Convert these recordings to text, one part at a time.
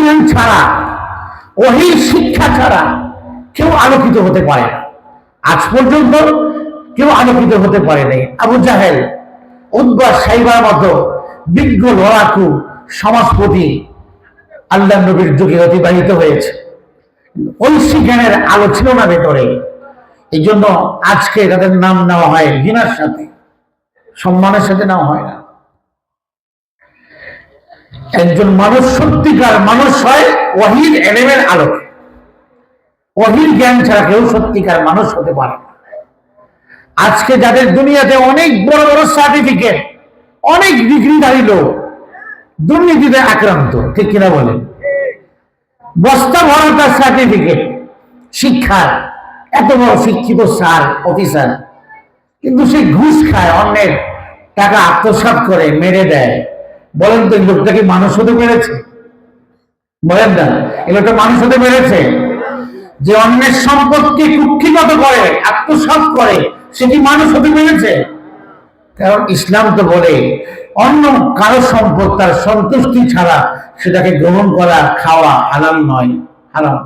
জ্ঞান ছাড়া, ওহীর শিক্ষা ছাড়া কেউ আলোকিত হতে পারে না। আজ পর্যন্ত কেউ আলোকিত হতে পারে নাই। আবু জাহেল, উতবা, সাইবার মতো বিজ্ঞ লড়াকু সমাজপতি আল্লাহ নবীর যুগে অতিবাহিত হয়েছে। ঐশী জ্ঞানের আলো ছিল না ভেতরে। এই জন্য আজকে তাদের নাম নেওয়া হয় ঘৃণার সাথে, সম্মানের সাথে নেওয়া হয় না। একজন মানুষ সত্যিকার মানুষ হয় ওহীর এলেমের আলোকে। ওহীর জ্ঞান ছাড়া কেউ সত্যিকার মানুষ হতে পারে না। আজকে যাদের দুনিয়াতে অনেক বড় বড় সার্টিফিকেট, অনেক ডিগ্রিধারী লোক দুর্নীতিতে আক্রান্ত, ঠিক কিনা বলেন? বস্তা ভরা তার সার্টিফিকেট শিক্ষার, এত বড় শিক্ষিত স্যার, অফিসার, কিন্তু সে ঘুষ খায়, অন্যের টাকা আত্মসাৎ করে মেরে দেয়। বলেন তো এই লোকটা কি মানুষ হতে পেরেছে? বলেন না, এই লোকটা মানুষ হতে পেরেছে? যে অন্যের সম্পত্তি কুক্ষিগত করে, আত্মসাৎ করে, সে কি মানুষ হতে পেরেছে? কারণ ইসলাম তো বলে অন্য কারো সম্পদ তার সন্তুষ্টি ছাড়া সেটাকে গ্রহণ করা, খাওয়া হালাল নয়, হারাম।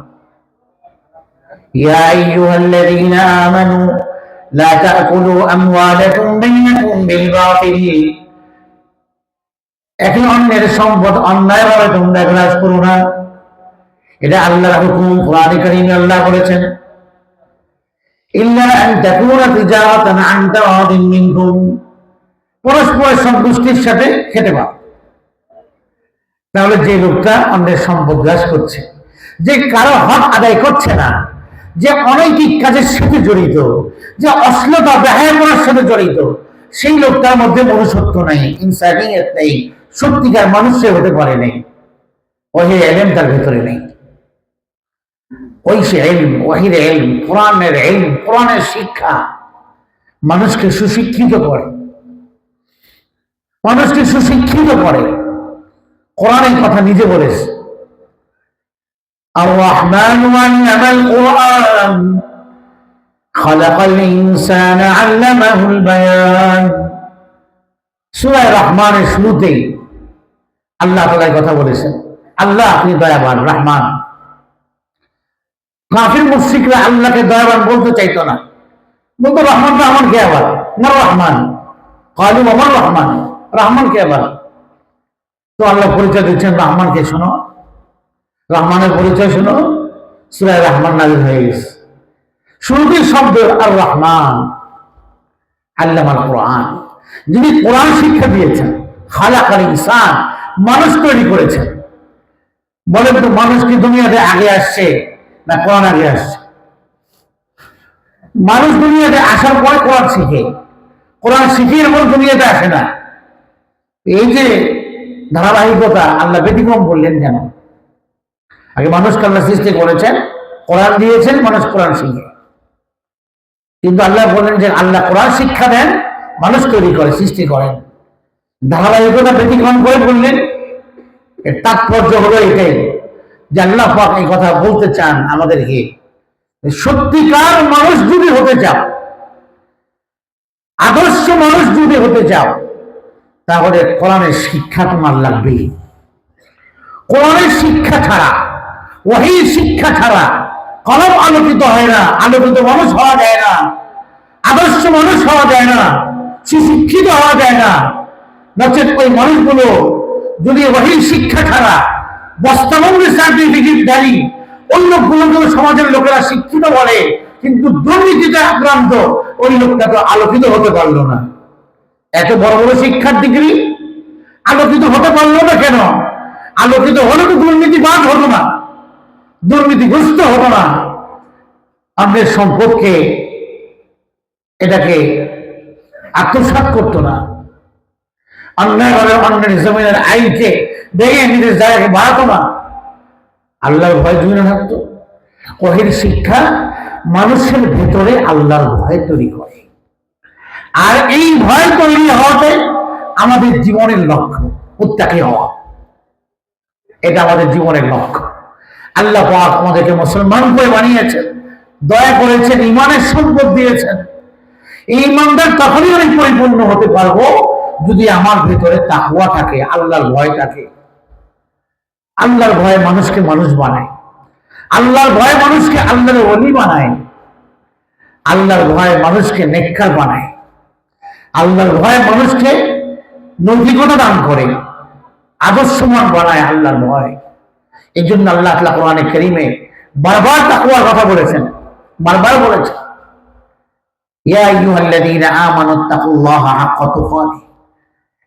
ইয়া আইয়ুহাল্লাযীনা আমানু লা তাকুলু আমওয়ালাকুম বাইনাকুম বিল বাতিল। একে অন্যের সম্পদ অন্যায়ভাবে তোমরা গ্রাস করো না, এটা আল্লাহর হুকুম। কোরআনে কারীমে আল্লাহ বলেছেন, ইল্লা আন তাকুনা তিজারাতান আন তারাদিন মিনকুম, পরস্পরের সন্তুষ্টির সাথে খেতে পারো। তাহলে যে লোকটা অন্যের সম্পদ গ্রাস করছে, যে কারো হক আদায় করছে না, যে অনৈতিক কাজের সাথে জড়িত, যে অশ্লীলতা বেহায়াপনার সাথে জড়িত, সেই লোকটার মধ্যে মনুষ্যত্ব নাই, ইনসানিয়ত নেই, সত্যিকার মানুষ সে হতে পারে নাই। ওহীর ইলম তার ভেতরে নেই। ওহীর ইলম, ওহীর ইলম, কোরআনের ইলম, কোরআনের শিক্ষা মানুষকে সুশিক্ষিত করে, মানুষকে সুশিক্ষিত করে। কোরআনের কথা নিজে বলেছে, আর রহমানু আল্লামাল কোরআন খালাকাল ইনসানা আল্লামাহুল বায়ান। সূরা রহমানের শুরুতেই আল্লাহ তাআলা কথা বলেছেন, আল্লাহ আপনি দয়াবান, রহমান। কাফির মুশরিকরা আল্লাহকে দয়াবান বলতে চাইতো না, বলতো রহমান রহমান কে আবার, না রহমান, কালু আমার রহমান, রহমান কে আবার। তো আল্লাহ পরিচয় দিচ্ছেন রহমানকে, শোনো, রহমানের পরিচয় শোনো। সূরা রহমান নাযিল হয়ে গেছে, শুরুতেই শব্দ আর রহমান, আল্লামাল কোরআন, যিনি কোরআন শিক্ষা দিয়েছেন, খালাকাল ইনসান, মানুষ তৈরি করেছেন। বলেন তো মানুষ কি দুনিয়াতে আগে আসছে না কোরআন আগে আসছে? মানুষ দুনিয়াতে আসার পরে কোরআন শিখে, কোরআন শিখিয়ে এরপর দুনিয়াতে আসে না। এই যে ধারাবাহিকতা, আল্লাহ ব্যতিক্রম বললেন কেন? আগে মানুষকে আল্লাহ সৃষ্টি করেছেন, কোরআন দিয়েছেন, মানুষ কোরআন শিখে। কিন্তু আল্লাহ বলেন যে আল্লাহ কোরআন শিক্ষা দেন, মানুষ তৈরি করে, সৃষ্টি করেন। ধারাবাহিকতা ব্যতিক্রম করে বললেন। এর তাৎপর্য হলো এটাই যে আল্লাহ পাক এই কথা বলতে চান আমাদেরকে, সত্যিকার মানুষ যদি হতে চাও, আদর্শ মানুষ যদি হতে চাও, তাহলে কোরআনের শিক্ষা তোমার লাগবে। কোরআনের শিক্ষা ছাড়া, ওহীর শিক্ষা ছাড়া কলম আলোকিত হয় না, আলোকিত মানুষ হওয়া যায় না, আদর্শ মানুষ হওয়া যায় না, সুশিক্ষিত হওয়া যায় না। নচেত ওই মানুষগুলো যদি ওহীর শিক্ষা ছাড়া বস্তাবন্দি সার্টিফিকেট দাঁড়ি ওই লোকগুলো সমাজের লোকেরা শিক্ষিত বলে, কিন্তু দুর্নীতিতে আক্রান্ত, ওই লোকটা তো আলোকিত হতে পারলো না। এত বড় বড় শিক্ষার ডিগ্রি, আলোকিত হতে পারলো না কেন? আলোকিত হলে তো দুর্নীতিবাজ হতো না, দুর্নীতিগ্রস্ত হতো না, অন্যের সম্পদকে এটাকে আত্মসাৎ করতো না, অন্যায়ভাবে অন্যের জমিনের আইনকে ভেঙে নিজের জায়গাকে বাড়াতো না, আল্লাহর ভয় জমিনে থাকতো। ওহীর শিক্ষা মানুষের ভেতরে আল্লাহর ভয় তৈরি করে। আর এই ভয় তৈরি হওয়াতে আমাদের জীবনের লক্ষ্য মুত্তাকি হওয়া, এটা আমাদের জীবনের লক্ষ্য। আল্লাহ পাক আমাদেরকে মুসলমান করে বানিয়েছেন, দয়া করেছেন, ঈমানের সম্পদ দিয়েছেন। এই ঈমানদার তখনই আমি পরিপূর্ণ হতে পারবো যদি আমার ভেতরে তাকওয়া থাকে, আল্লাহর ভয় থাকে। আল্লাহর ভয় মানুষকে মানুষ বানায়, আল্লাহর ভয় মানুষকে আল্লাহর ওলি বানায়, আল্লাহর ভয় মানুষকে নেককার বানায়, আল্লাহর ভয় মানুষকে নৈতিকতা দান করে, আদর্শমান বানায় আল্লাহর ভয়। এই জন্য আল্লাহ তাআলা কোরআনে কারীমে বারবার তাকওয়ার কথা বলেছেন, বারবার বলেছেন, ইয়া আইয়ুহাল্লাযীনা আমানুত্তাকুল্লাহা হাক্কা তুকাতিহ,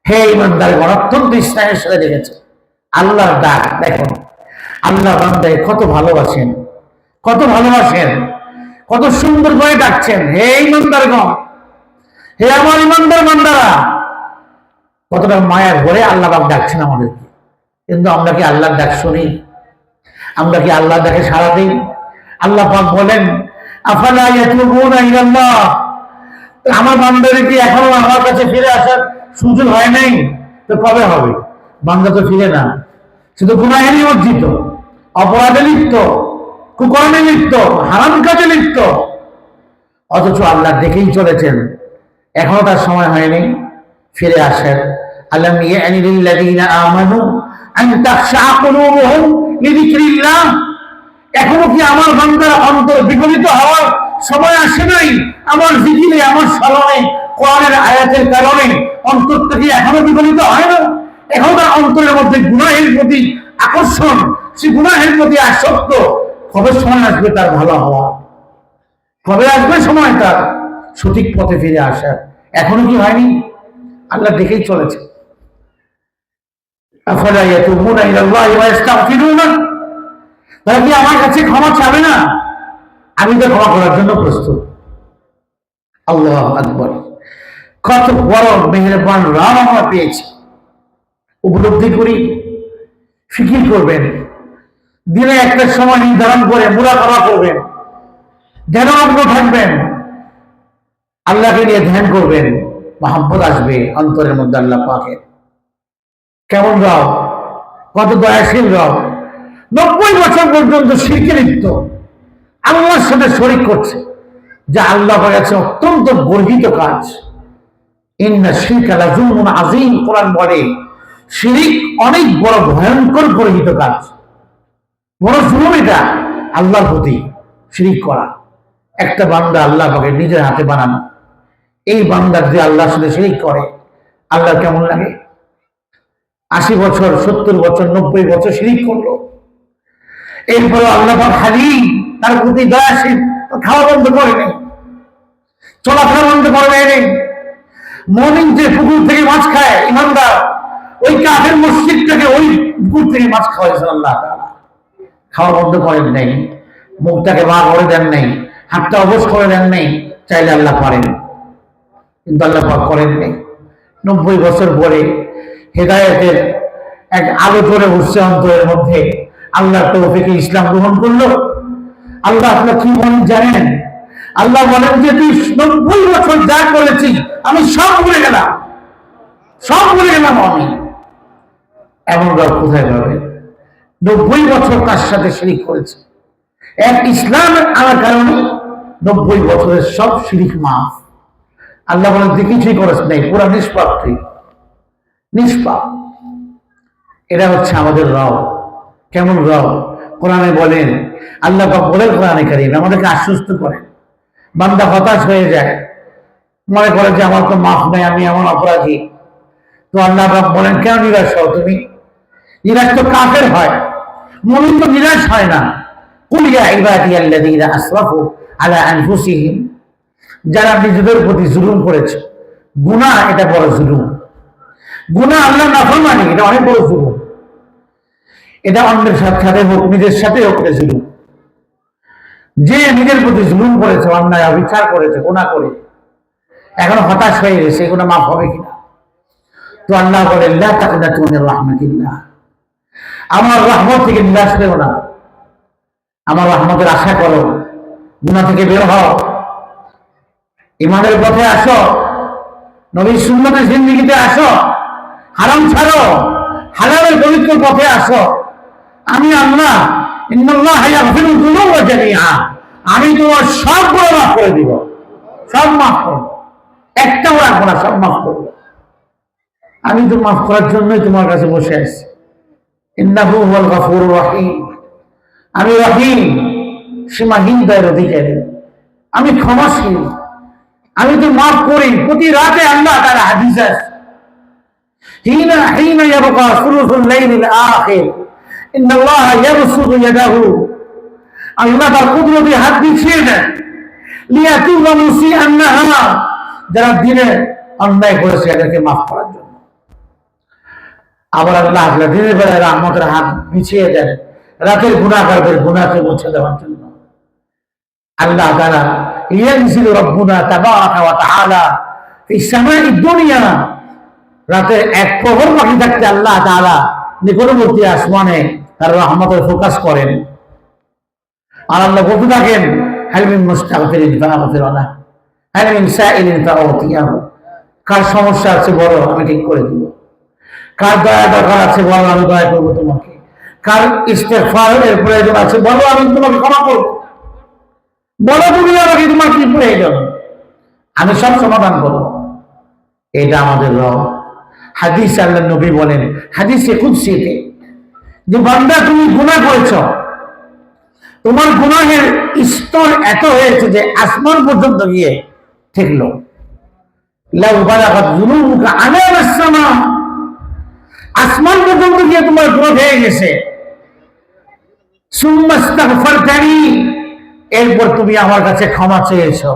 হে ঈমানদারগণ, অত্যন্ত স্নেহের সাথে দেখেছে আল্লাহর ডাক। দেখুন আল্লাহ বান্দাকে কত ভালোবাসেন, কত ভালোবাসেন, কত সুন্দর করে ডাকছেন, হে ঈমানদারগণ, হে আমার ঈমানদার বান্দারা। কতটা মায়ার ভরে আল্লাহ পাক ডাকছেন আমাদেরকে। কিন্তু আমরা কি আল্লাহর ডাক শুনি? আমরা কি আল্লাহর ডাকে সাড়া দিই? আল্লাহ পাক বলেন, আফালা ইয়াতুবুনা ইলাল্লাহ, আমার বান্দারা কি এখনো আমার কাছে ফিরে আসার সুযোগ হয় নাই? তো কবে হবে? বান্দা তো ফিরে না, শুধু গুনাহে নিমজ্জিত, অপরাধে লিপ্ত, কুকর্মে লিপ্ত, হারাম কাজে লিপ্ত, অথচ আল্লাহ দেখেই চলেছেন, এখনো তার সময় হয়নি ফিরে আসেন। আলাম ইয়ানি লিল্লাযীনা আমানু আন তাখশা কুলুবুহুম লিযিকরিল্লাহ, এখনো কি আমার বান্দার অন্তর বিগলিত হওয়ার সময় আসে নাই? আমার জিকিরে, আমার স্মরণে, কোরআনের আয়াতের কারণে অন্তরটা কি এখনো বিগলিত হয় না? এখন তার অন্তরের মধ্যে গুনাহের প্রতি আকর্ষণ, সে গুনাহের প্রতি আসক্ত। কবে সময় আসবে তার ভালো হওয়া? কবে আসবে সময় তার সঠিক পথে ফিরে আসার? এখনো কি হয়নি? আল্লাহ দেখেই চলেছে। আফালা ইয়াতুবুনা ইলাল্লাহি ওয়া ইস্তাগফিরুনা, তারা কি আমার কাছে ক্ষমা চাবে না? আমি তো ক্ষমা করার জন্য প্রস্তুত। আল্লাহু আকবার, কত বড় মেহেরবান রাম আমরা পেয়েছি, উপলব্ধি করি। ফিকির করবেন, দিনে একটা সময় নির্ধারণ করে মুরাকাবা করবেন, ধ্যানমগ্ন থাকবেন, আল্লাহকে নিয়ে ধ্যান করবেন, মহব্বত আসবে অন্তরের মধ্যে আল্লাহ পাকের। কেমন রব, কত দয়াশীল রব, 90 বছর পর্যন্ত শিরকে লিপ্ত, আল্লাহর সাথে শরীক করছে, যা আল্লাহ কাছে অত্যন্ত গর্হিত কাজ। ইন্না শিরকা লাযুলমুন আযীম, কোরআন বলে শিরিক অনেক বড় ভয়ঙ্কর গর্হিত কাজ, বড় জুলুম এটা আল্লাহর প্রতি শিরিক করা। একটা বান্দা আল্লাহ পাকে নিজের হাতে বানানো, এই বান্দার যে আল্লাহর সাথে শিরিক করে, আল্লাহ কেমন লাগে? 80 বছর, 70 বছর, 90 বছর শিরিক করলো, এরপরে আল্লাহ পাক হালিম, তার প্রতি দয়াশীল, খাওয়া বন্ধ করে নেই, চলাফেরা বন্ধ করে নেই। মুমিন যে পুকুর থেকে মাছ খায়, ইমানদার, ওই কাফের মুশরিকটাকে ওই পুকুর থেকে মাছ খাওয়াইছেন আল্লাহ তাআলা, খাওয়া বন্ধ করেন নাই, মুখটাকে বার করে দেন নাই, হাতটা অবশ করে দেন নাই। চাইলে আল্লাহ পারেন, কিন্তু আল্লাহ পাক করেন নাই। 90 বছর পরে হেদায়েতের এক আলো করে উঠছে অন্তরের মধ্যে, আল্লাহর তৌফিকে ইসলাম গ্রহণ করলো। আল্লাহ আপনার কি বলেন জানেন? আল্লাহ বলেন যে তুই 90 বছর যা করেছি আমি সব ভুলে গেলাম, সব ভুলে গেলাম আমি। এমন রব কোথায় পাবে? 90 বছর তার সাথে শিরিক করেছে, এক ইসলাম আনার কারণে 90 বছরের সব শিরিক মাফ। আল্লাহ বলেন তুই কিছুই করিস নাই, পুরা নিষ্পাপ, তুই নিষ্পাপ। এটা হচ্ছে আমাদের রব। কেমন রব? কোরআনে বলেন, আল্লাহ পাক বলেন কোরআনে কারীমে, আমাদেরকে আশ্বস্ত করেন। বান্দা হতাশ হয়ে যায়, মনে করে যে আমার তো মাফ নাই, আমি এমন অপরাধী। তো আল্লাহ পাক বলেন, কেন নিরাশ হও তুমি? নিরাশ তো কাফের হয়, মুমিন তো নিরাশ হয় না। কুল ইয়া ইবাদিয়াল্লাযীনা আসরাফু আলা আনফুসিহিম, যারা নিজেদের প্রতি জুলুম করেছে। গুনাহ এটা বড় জুলুম, গুনাহ আল্লাহ নাফরমানি, এটা অনেক বড় জুলুম। এটা অন্যের সাথে হোক, নিজের সাথে হোক, এটা জুলুম। যে নিজের প্রতি জুলুম করেছে, অন্যায় অবিচার করেছে, গুনাহ করে এখন হতাশ হয়ে গেছে, এগুলো মাফ হবে কিনা? তো আল্লাহ বলেন, লা তাকনাতু মির রাহমাতিল্লাহ, আমার রহমত থেকে নিরাশ পেও না, আমার রহমতের আশা করো। গুনাহ থেকে বের হও, ইমানের পথে আসো, নবীর সুন্নতের জিন্দেগিতে আসো, হারাম ছাড়ো, হালালের পবিত্র পথে আসো। আমি আল্লাহ, ইন্নাল্লাহা ইয়াগফিরুয যুনুবা জামিআ, আমি তোমার সব গুনাহ মাফ করে দিব, সব মাফ করব, একটাও রাখবো না, সব মাফ করব। আমি তো মাফ করার জন্যই তোমার কাছে বসে আছি। ইন্নাহু হুয়াল গফুরুর রহিম, আমি রহিম, সীমাহীন দয়ার অধিকারী, আমি ক্ষমাশীল, আমি তো মাফ করি। প্রতি রাতে আল্লাহ তাআলা হাদিস আছে, হিনা হিনা ইয়াবকা সুলুসুল লাইলিল আখির ইন্নাল্লাহা ইয়াবসুতু ইয়াদাহু, আল্লাহ তার কুদরতি হাত বিছিয়ে দেন লিয়াতুবা মুসিআন নাহার, যারা দিনে অন্যায় করেছে এদেরকে মাফ করার জন্য। আবার আল্লাহ দিনের বেলায় রহমতের হাত বিছিয়ে দেন রাতের গুনাহগারদের গুনাহকে মুছে দেওয়ার জন্য। আল্লাহ তাআলা ইয়ানজিলু রাব্বুনা তাবারাকা ওয়া তাআলা ফিস সামাঈদ দুনিয়া, রাতের এক প্রহর বাকি থাকতে আল্লাহ তাআলা নিকটবর্তী আসমানে তার রহমতের ফোকাস করেন। আর আল্লাহ বলতে থাকেন, হাল মিন মুস্তাগফিরিন ফাগফির লাহু, হাল মিন সাইলিন ফাউতিয়াহু, কার সমস্যা আছে বলো আমি ঠিক করে দিব, কার দয়া দরকার আছে বলো আমি দয়া করব তোমাকে, কার ইস্তেগফারের প্রয়োজন আছে বলো আমি তোমাকে ক্ষমা করব, বলো তুমি আমাকে তোমার কি প্রয়োজন, আমি সব সমাধান করব। এটা আমাদের রব। হাদিস আল্লাহ নবী বলেন, হাদিসে কুদসিতে, যে বান্দা তুমি গুনাহ করেছ, তোমার গুনাহের স্তর এত হয়েছে যে আসমান পর্যন্ত গিয়ে ঠেকলো, লাউ বালাগাত যুনুবুকা আনানাস সামা, আসমান পর্যন্ত গিয়ে তোমার গুনাহ হয়ে গেছে। সুম্মা ইস্তাগফারতানি, এরপর তুমি আমার কাছে ক্ষমা চেয়েছো।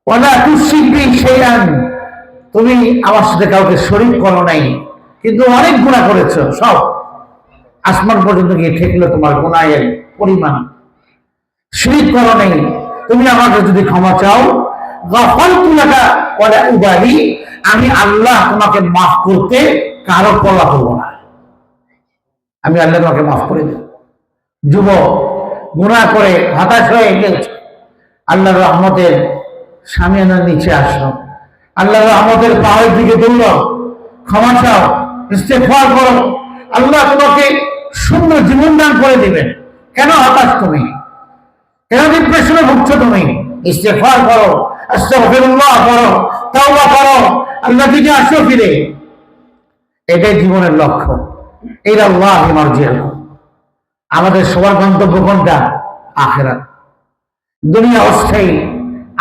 ওয়ালা তুশরিক বি শাইআন, তুমি আমার সাথে কাউকে শরীক করো নাই, কিন্তু অনেক গুনাহ করেছো, সব আসমান পর্যন্ত গিয়ে ঠেকলো তোমার গুনাহের পরিমাণ। শিরক করো নাই, তুমি আমাকে যদি ক্ষমা চাও, গাফারতু লাকা ওয়ালা উবালি, আমি আল্লাহ তোমাকে মাফ করতে কারো পরোয়া করব না, আমি আল্লাহ তোমাকে মাফ করে দেব। যুবক গুনাহ করে হতাশ হয়ে গেছে, আল্লাহর রহমতের শামিয়ানার নিচে আসো, আল্লাহর রহমতের পাহাড়ের দিকে দৌড়ো, ক্ষমা চাও, ইস্তেগফার করো, আল্লাহ তোমাকে সুন্দর জীবন দান করে দিবেন। কেন হতাশ তুমি, কেন ডিপ্রেশনে ভুগছো তুমি? ইস্তেগফার করো, আস্তাগফিরুল্লাহ করো, তাওবা করো, আল্লাহর দিকে আসো ফিরে। এটাই জীবনের লক্ষ্য। ইলাল্লাহি মারজিউকুম, আমাদের সবার গন্তব্য কোনটা? আখিরাত। দুনিয়া অস্থায়ী,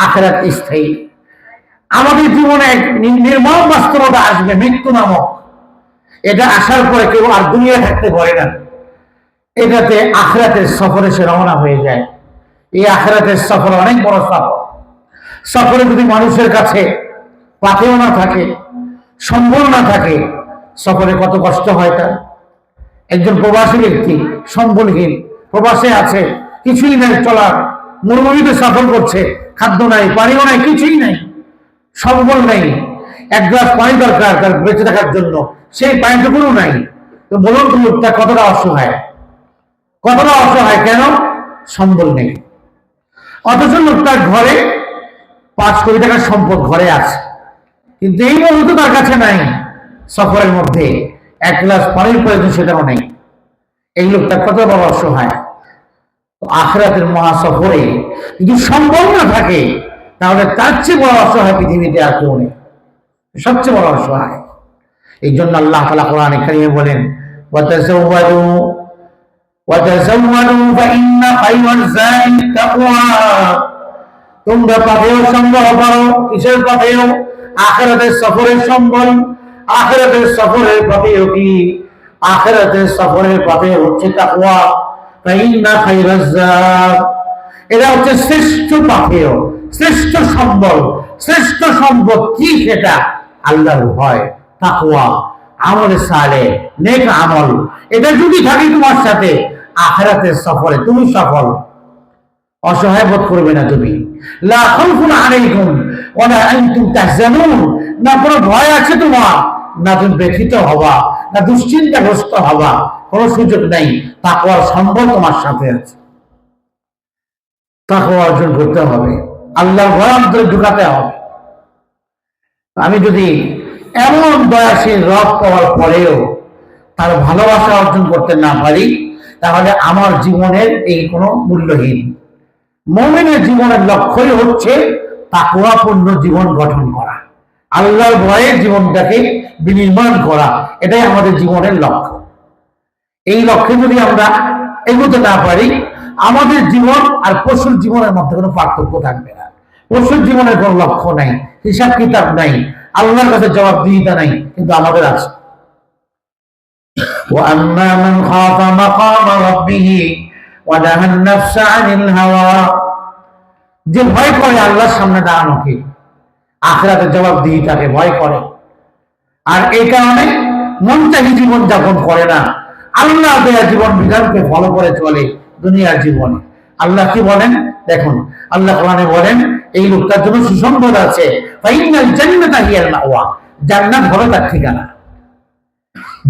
আখিরাত স্থায়ী। আমাদের জীবনে এক নির্মম বাস্তবতা আসবে, মৃত্যু নামক। এটা আসার পরে কেউ আর দুনিয়া থাকতে পারে না, এটাতে আখিরাতের সফরে সে রওনা হয়ে যায়। এই আখিরাতের সফর অনেক বড় সফর। সফরে যদি মানুষের কাছে পাথেও না থাকে, সম্বল না থাকে, সফরে কত কষ্ট হয় তার। একজন প্রবাসী ব্যক্তি সম্বলহীন, প্রবাসে আছে, কিছুই নাই চলার, মরুভূমিতে সফর করছে, খাদ্য নাই, পানিও নাই, কিছুই নাই, সম্বল নেই, এক গ্লাস পানি দরকার তার বেঁচে থাকার জন্য, সেই পানিটুকুও নাই। তো বলুন তো লোকটা কতটা অসহায়, কতটা অসহায়। কেন? সম্বল নেই। অথচ লোকটার ঘরে 5 কোটি টাকার সম্পদ ঘরে আছে, কিন্তু এই মুহূর্তে তার কাছে নাই, সফরের মধ্যে 1 গ্লাস পানির প্রয়োজন সেটাও নেই। এই লোকটা কত বড় অসহায়। আখিরাতের মহাসফরে যদি সম্বল না থাকে, তাহলে তার চেয়ে বড় অসহায় পৃথিবীতে আর কেউ নেই, সবচেয়ে বড় অসহায়। এই জন্য আল্লাহ তাআলা কোরআনে কারিমে বলেন, ওয়াতাযাওয়াদু ওয়াতাযাওয়াদু ফাইন্না খায়রাজ যাদি তাকওয়া, তোমরা পাথেয় সংগ্রহ করো। কিসের পাথেয়? আখিরাতের সফরের সম্বল। আখিরাতের সফরের পাথেয় কি? আখিরাতের সফরের পাথেয় হচ্ছে তাকওয়া। ফাইন্না খায়রাজ যাদ, এটা হচ্ছে শ্রেষ্ঠ পাথেয়, শ্রেষ্ঠ সম্বল, শ্রেষ্ঠ সম্পদ। কি সেটা? আল্লাহর ভয়, তাকওয়া, আমলে সালেহ, নেক আমল। এটা যদি থাকে তোমার সাথে, আখিরাতের সফরে তুমি সফল। অসহায় বোধ করবে না তুমি। লা খাউফুন আলাইকুম ওয়া লা আনতুম তাহজানুন, না কোনো ভয় আছে তোমার, না তুমি ব্যথিত হবা, না দুশ্চিন্তাগ্রস্ত হবা, কোনো সুযোগ নাই। তাকওয়ার সম্বল তোমার সাথে আছে। তাকওয়া অর্জন করতে হবে, আল্লাহর ভয় অন্তরে ঢুকাতে হবে। আমি যদি এমন দয়াশীল রব পাওয়ার পরেও তার ভালোবাসা অর্জন করতে না পারি, তাহলে আমার জীবনের এই কোনো মূল্যহীন। মুমিনের জীবনের লক্ষ্যই হচ্ছে তাকওয়াপূর্ণ জীবন গঠন করা, আল্লাহর ভয়ে জীবনটাকে বিনির্মাণ করা। এটাই আমাদের জীবনের লক্ষ্য। এই লক্ষ্যে যদি আমরা এগোতে না পারি, আমাদের জীবন আর পশুর জীবনের মধ্যে কোনো পার্থক্য থাকবে না। পশুর জীবনের কোনো লক্ষ্য নাই, হিসাব কিতাব নাই, আল্লাহর কাছে জবাবদিহিতা নাই, কিন্তু আমাদের আছে। وأما من خاف مقام ربه ونهى النفس عن الهوى, যে ভয় করে আল্লাহর সামনে দাঁড়ানোকে, আখিরাতের জবাবদিহিতাকে ভয় করে, আর এই কারণে মনচাহি জীবন যাপন করে না, আল্লাহ দেয়া জীবন বিধানকে ফলো করে চলে দুনিয়ার জীবনে। আল্লাহ কি বলেন দেখুন, আল্লাহ কোরআনে বলেন এই লোকটার জন্য সুসংবাদ আছে, ফাইনাল জান্নাতা হিয়াল মাওয়া, জান্নাত হবে তার ঠিকানা।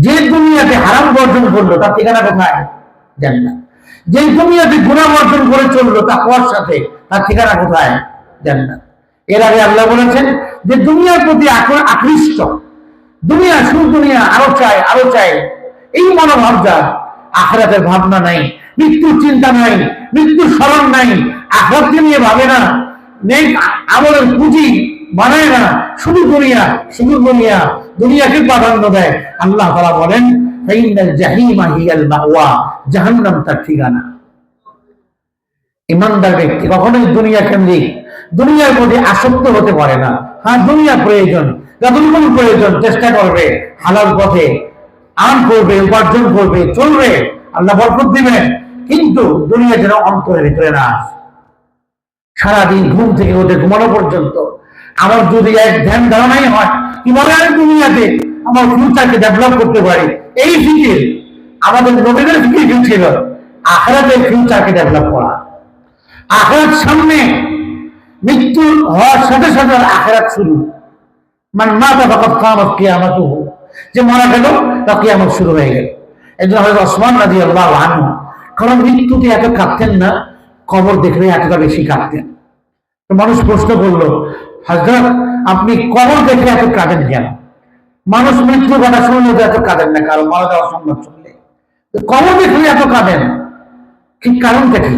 যে দুনিয়াতে হারাম বর্জন করলো তার ঠিকানা কোথায়? জান্নাত। যে দুনিয়াতে গুনাহ বর্জন করে চললো তাকওয়ার সাথে, তার ঠিকানা কোথায়? জান্নাত। এর আগে আল্লাহ বলেছেন যে দুনিয়ার প্রতি আকৃষ্ট, দুনিয়া শুধু দুনিয়া, আরো চাই আরো চাই, এই মনোভাব যার, আখিরাতের ভাবনা নাই, মৃত্যুর চিন্তা নাই, মৃত্যুর স্মরণ নাই, আখিরাতকে নিয়ে ভাবে না, নেক আমলের পুঁজি বানায় না, শুধু দুনিয়া শুধু দুনিয়া, দুনিয়াকে প্রাধান্য দেয়। আল্লাহ তাআলা বলেন ফাইনাল জাহিমা হিয়াল মাওয়া, জাহান্নাম তার ঠিকানা। ইমানদার ব্যক্তি কখনোই দুনিয়া কেন্দ্রিক, দুনিয়ার প্রতি আসক্ত হতে পারে না। হ্যাঁ, দুনিয়া প্রয়োজন, যতটুকু প্রয়োজন চেষ্টা করবে, হালাল পথে আর্ন করবে, উপার্জন করবে, চলবে, আল্লাহ বরকত দিবেন, কিন্তু দুনিয়া যেন অন্তরের ভিতরে না আসে। সারাদিন ঘুম থেকে ওদের ঘুমানো পর্যন্ত আমার যদি এক ধ্যান ধারণাই হয় কিভাবে আমি দুনিয়াতে আমার ফিউচারকে ডেভেলপ করতে পারি, এই ফিকির আমাদের নবীদের ফিকির কি ছিল? আখিরাতের ফিউচারকে ডেভেলপ করা। আখিরাত সামনে, মৃত্যু হওয়ার সাথে সাথে আখিরাত শুরু। মান মাতা ফাকাদ কামাত কিয়ামাতুহু, যে মারা গেল তার কিয়ামত শুরু হয়ে গেল। একজন হযরত ওসমান রাদিয়াল্লাহু আনহু কারণ মৃত্যুতে এত কাঁদতেন না, কবর দেখলে এতটা বেশি কাঁদতেন। তো মানুষ প্রশ্ন করলো, হযরত আপনি কবর দেখে এত কাঁদেন কেন? মানুষ মৃত্যুর কথা শুনলে তো এত কাঁদেন না, কারণ মারা যাওয়ার সংবাদ শুনলে, কবর দেখলে এত কাঁদেন, কি কারণটা কি?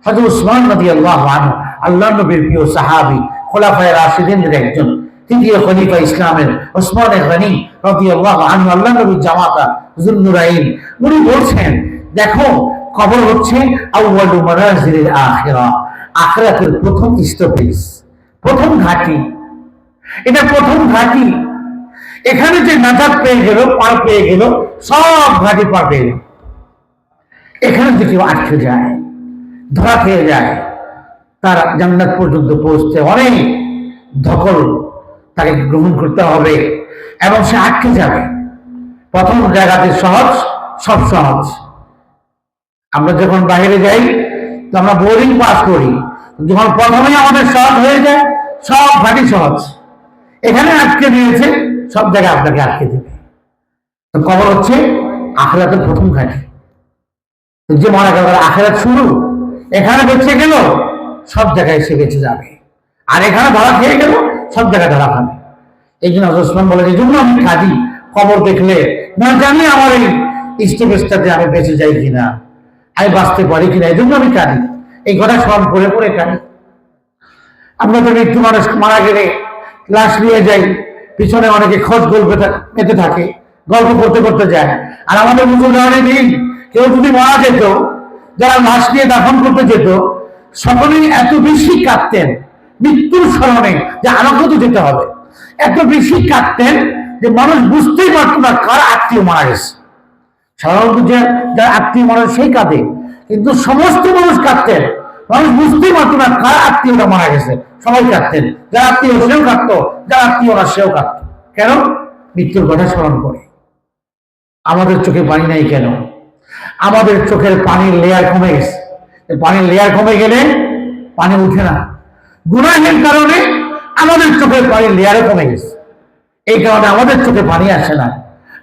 হযরত ওসমান রাদিয়াল্লাহু আনহু আল্লাহর নবীর প্রিয় সাহাবী, খোলাফায়ে রাশিদিনের একজন, তৃতীয় খলিফা ইসলামের ওসমান গনি রাদিয়াল্লাহু আনহু, আল্লাহর নবীর জামাতা যুন্নুরাইন, উনি বলছেন দেখো কবর হচ্ছে আউয়ালু মানাজিলিল আখিরাহ, আখিরাতের প্রথম স্টপেজ, প্রথম ঘাঁটি, এটা প্রথম ঘাঁটি। এখানে যে নাজাত পেয়ে গেল, পার পেয়ে গেল, সব ঘাঁটি পার পেয়ে গেল। এখানে যে কেউ আটকে যায়, ধরা খেয়ে যায়, তার জান্নাত পর্যন্ত পৌঁছতে অনেক ধকল তাকে গ্রহণ করতে হবে এবং সে আটকে যাবে। প্রথম জায়গাতে সহজ, সব সহজ। আমরা যখন বাইরে যাই তো আমরা বোর্ডিং পাস করি, যখন প্রথমে আমাদের সহজ হয়ে যায়, সব ঘাটি সহজ। এখানে আটকে দিয়েছে, সব জায়গায় আপনাকে আটকে দেবে। তো কবর হচ্ছে আখিরাতের প্রথম ঘাটি। যে মারা গেল আখিরাত শুরু, এখানে বেঁচে গেল, সব জায়গায় সে বেঁচে যাবে, আর এখানে ধরা খেয়ে গেল, সব জায়গায় ধরা খাবে। এই জন্য হযরত ওসমান বলে, এই জন্য আমি কাঁদি কবর দেখলে, না জানি আমার এই স্টেপেজটাতে আমি বেঁচে যাই কিনা, আমি বাঁচতে পারি কিনা, এই জন্য আমি কাঁদি। এই কথা স্মরণ করে করে কাঁদি। আমরা তো মৃত্যু, মানুষ মারা গেলে লাশ নিয়ে যাই, পিছনে অনেকে খোঁজ গল্প পেতে থাকে, গল্প করতে করতে যায়। আর আমাদের মুসলমানের দিন কেউ যদি মারা যেত, যারা লাশ নিয়ে দাফন করতে যেত, সকলেই এত বেশি কাঁদতেন মৃত্যুর স্মরণে যে আমাকে তো যেতে হবে, এত বেশি কাঁদতেন যে মানুষ বুঝতেই পারতো না কার আত্মীয় মারা গেছে। সাধারণত যার আত্মীয় মারা সেই কাঁদে, কিন্তু সমস্ত মানুষ কাঁদতেন, মানুষ বুঝতেই পারতো না কার আত্মীয়টা মারা গেছে, সবাই কাঁদতেন। যার আত্মীয় সেও কাঁদতো, যার আত্মীয় না সেও কাঁদতো। কেন? মৃত্যুর কথা স্মরণ করে। আমাদের চোখে পানি নাই কেন? আমাদের চোখের পানির লেয়ার কমে গেছে। পানির লেয়ার কমে গেলে পানি উঠে না, গুনাহের কারণে আমাদের চোখের পানির লেয়ারও কমে গেছে। এই কারণে আমাদের চোখে পানি আসে না,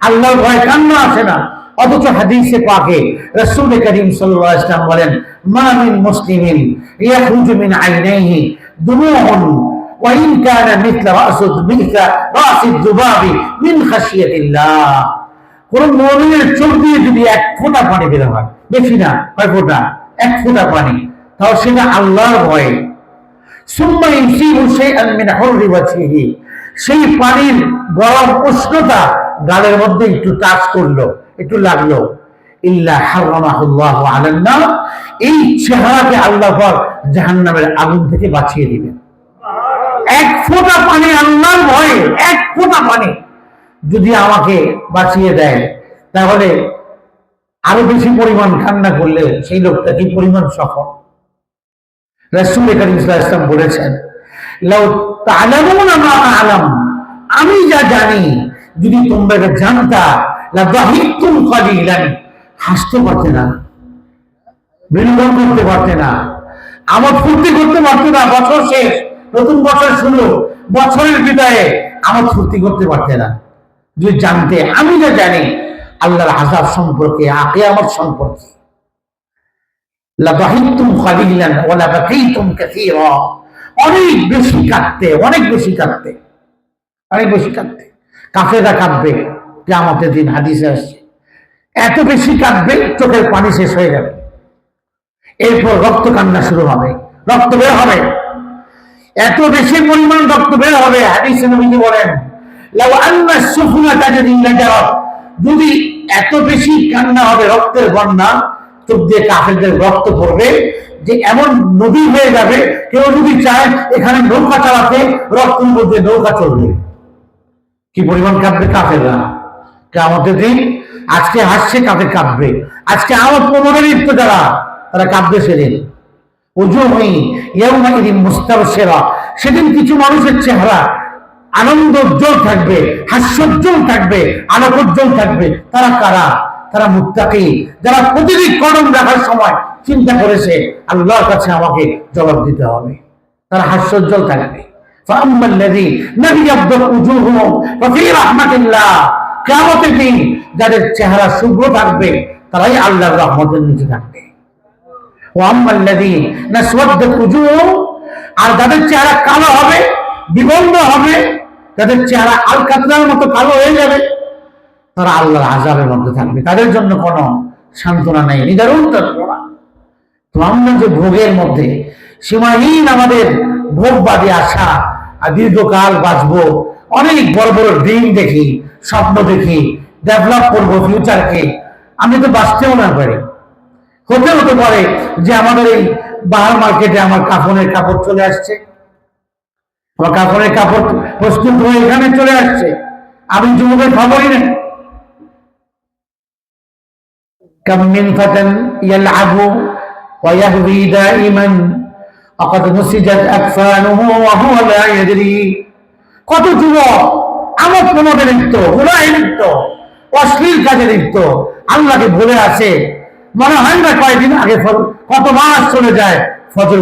আল্লাহর ভয় কান্না আসে না। অথচ হাদিসে পাকে রাসূল করিম সাল্লাল্লাহু আলাইহি ওয়াসাল্লাম বলেন, মা মিন মুসলিমিন ইয়াখরুজু মিন আইনাইহি দুমুউন ওয়া ইন কানা মিথলা রাসিদ যুবাবি মিন খাশিয়াতিল্লাহ। কোন মুমিনের চোখ দিয়ে যদি এক ফোঁটা পানি বের হয়, বেশি না, কয় ফোঁটা? এক ফোঁটা পানি, তাও সেটা আল্লাহর ভয়ে। সুম্মা ইউসিবু শাইআন মিন হুররি ওয়াজহিহি, সেই পানির গরম উষ্ণতা গালের মধ্যে একটু টাচ করলো, একটু লাগলো, ইল্লা হারামাহুল্লাহু আলান নার, এই চেহারাকে আল্লাহ পাক জাহান্নামের আগুন থেকে বাঁচিয়ে দিবেন। এক ফোঁটা পানি, আল্লাহর ভয়ে এক ফোঁটা পানি যদি আমাকে বাঁচিয়ে দেয়, তাহলে আরো বেশি পরিমাণ কান্না করলে সেই লোকটা কি পরিমাণ সফল। রাসূল কারীম সাল্লাল্লাহু আলাইহি ওয়াসাল্লাম বলেছেন, লাউ তা'লামুনা মা আ'লাম, আমি যা জানি যদি তোমরা এটা জানতা, লা দাহিকতুম কালিলান, হাসতে পারতে না, বিনোদন করতে পারতে না, আমোদ ফুর্তি করতে পারতে না। বছর শেষ, নতুন বছর শুরু, বছরের বিদায়ে আমোদ ফুর্তি করতে পারতে না যদি জানতে আমি যা জানি আল্লাহর আযাব সম্পর্কে, কিয়ামত সম্পর্কে। লা দাহিকতুম কালিলান ওয়া লা বাকাইতুম কাসীরা, অনেক বেশি কাঁদতে, অনেক বেশি কাঁদতে, অনেক বেশি কাঁদতে। কাফেররা কাঁদবে কিয়ামতের দিন, হাদিসে আসছে এত বেশি কাঁদবে চোখের পানি শেষ হয়ে যাবে, এরপর রক্ত কান্না শুরু হবে, রক্ত বের হবে, এত বেশি পরিমাণ রক্ত বের হবে। হাদিসে নবীজি বলেন, লাউ আন্না সুফনা তাজরি লাজারাত, যদি এত বেশি কান্না হবে, রক্তের বন্যা, চোখ দিয়ে কাফেরদের রক্ত পড়বে যে এমন নদী হয়ে যাবে, কেউ যদি চায় এখানে নৌকা চালাতে, রক্তের মধ্যে নৌকা চলবে। কি পরিমাণ কাঁদবে কাফেররা কিয়ামতের দিন। আজকে হাসছে, কাফের কাঁদবে। আজকে আমার প্রমোদের লিপ্ত যারা, তারা কাঁদবে সেদিন। ওজুহুন ইয়াওমাইযিন মুস্তাবশিরা, সেদিন কিছু মানুষের চেহারা আনন্দোজ্জ্বল থাকবে, হাস্যোজ্জ্বল থাকবে, আলোকোজ্জ্বল থাকবে। তারা কারা? তারা মুত্তাকি, যারা প্রতিদিন কদম রাখার সময় চিন্তা করেছে আল্লাহর কাছে আমাকে জবাব দিতে হবে, তারা হাস্যোজ্জ্বল থাকবে। ফাআম্মাল্লাযী নাবিয়াদ্দু উজুহুহুম ফাফী রাহমাতিল্লাহ, কিয়ামতের দিন যাদের চেহারা শুভ্র থাকবে তারাই আল্লাহর রহমতের নিচে থাকবে। ওয়া আম্মাল্লাযী নাসওয়াদ্দাত উজুহুহুম, আর যাদের চেহারা কালো হবে, বিবর্ণ হবে, যাদের চেহারা আলকাতরার মতো কালো হয়ে যাবে, তারা আল্লাহর আযাবের মধ্যে থাকবে। তাদের জন্য কোনো সান্ত্বনা নেই, নিদারুণ যন্ত্রণা। তো আমরা যে ভোগের মধ্যে সীমাহীন আমাদের ভোগবাদী আশা, আর দীর্ঘকাল বাঁচবো, অনেক বড় বড় ড্রিম দেখি, স্বপ্ন দেখি, ডেভেলপ করবো ফিউচারকে, আমি তো বাঁচতেও না পারি। হতে পারে যে আমাদের এই বাহার মার্কেটে আমার কাফনের কাপড় চলে আসছে, আমার কাফনের কাপড় প্রস্তুত হয়ে এখানে চলে আসছে, আমি যুবকের খবরই নেই। কাম মিন ফাতান ইয়ালআবু ওয়া ইয়াহবি দাইমান আকাদ মুসিজাত আকফানুহু ওয়া হুয়া লা ইয়াদরি, কত যুবক আমার প্রমোদে লিপ্ত, গুনাহে লিপ্ত, অশ্লীল কাজে লিপ্ত, আল্লাহকে ভুলে আছে, মনে হয় না কয়েকদিন আগে, কত মাস চলে যায়, ফজর